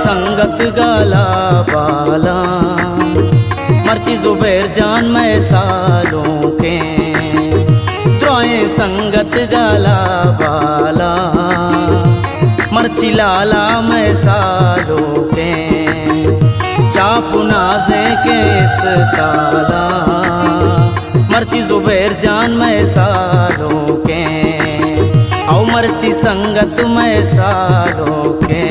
संगत गाला बाला मर्ची जुबैर जान मैं सालों के द्रोए संगत गाला बाला मर्ची लाला मैं सालों के चापू नाजे के इस ताला मर्ची जुबैर जान मैं सालों के औ मर्ची संगत मैं सालों के।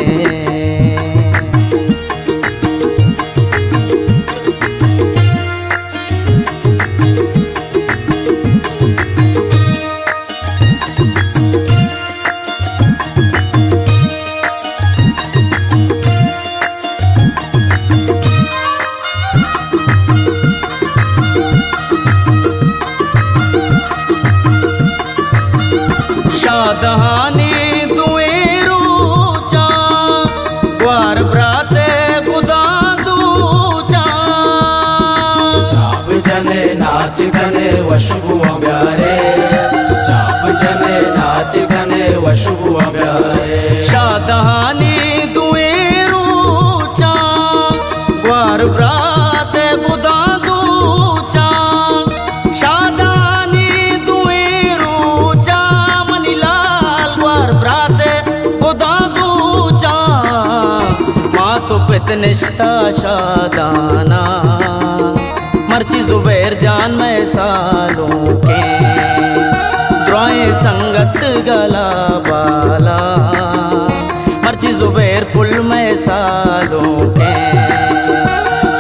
शादहानी दुए रूचा ग्वार ब्राते गुदा दूचा चाप जने नाच गने वशबु प्यारे चाप जने नाच गने वशबु प्यारे। शादहानी दुए रूचा ग्वार ब्राते गुदा दूचा शादानी दुए रूचा मनीलाल ग्वार ब्राते गुदा दूचा माँ तो पितनिश्ता शादाना मर्ची जुबैर जान मैं सालों के द्रोए संगत गला बाला मर्ची जुबैर पुल में सालों के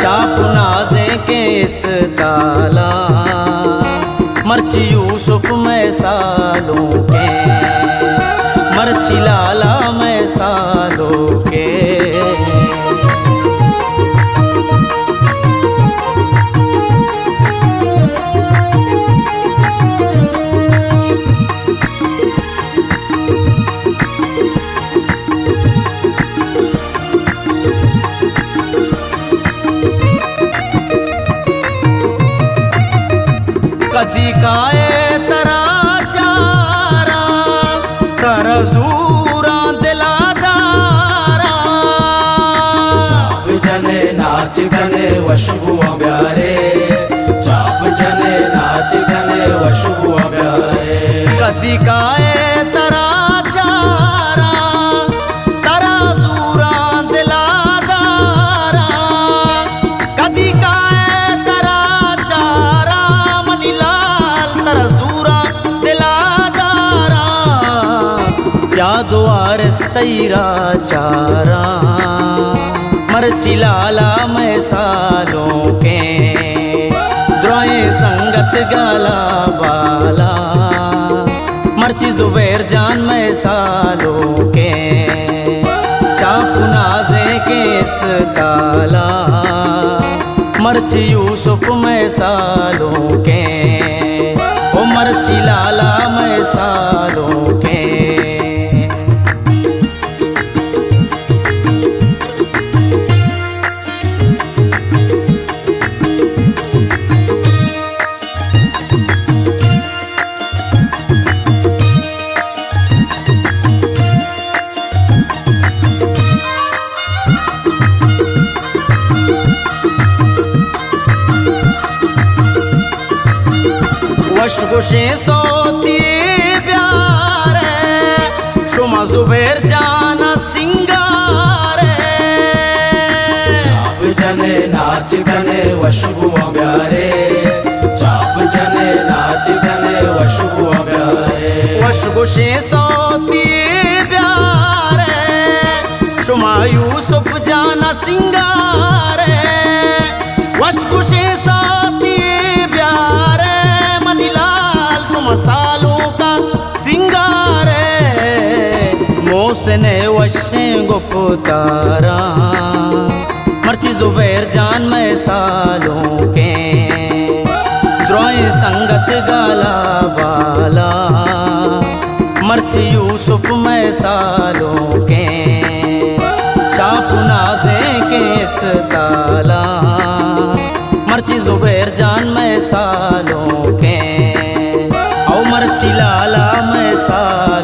चापू नाजे के इस ताला मर्ची यूसुफ में सालों के मर्ची लाला में सालों के। कदी काए तरा चारा कर जूरा दिलादारा चाप जने नाच गने वशबु प्यारे चाप जने नाच गने वशबु प्यारे। कदी काए तरा चारा तरा जूरा दिलादारा कदी काए तरा चारा मनीलाल तरा जूरा दिलादारा स्यादो वारिस तैरा चारा मर्ची लाला मैं सालों के द्रोए संगत गाला बाला मर्ची जुबैर जान मैं सालों के चापू नाजे के इस ताला मर्ची यूसुफ मैं सालों के ओ मर्ची लाला मैं सालों के। वशगुशे सोती प्यारे शुमा जुबैर जाना सिंगारे चाप जने नाच गने वशबु प्यारे चाप जने नाच गने वशबु प्यारे। वशगुशे सोती प्यारे शुमा यूसुफ जाना सिंगारे वशगुशे सोती प्यारे मनीलाल शुमा सालों का सिंगारे मोसने वशे गुप्तारा मर्ची जुबैर जान मैं सालों के द्रोए संगत गाला बाला मर्ची यूसुफ मैं सालों के चापू नाजे के इस ताला मर्ची जुबैर जान मैं सालों के औ मर्ची लाला मैं सालों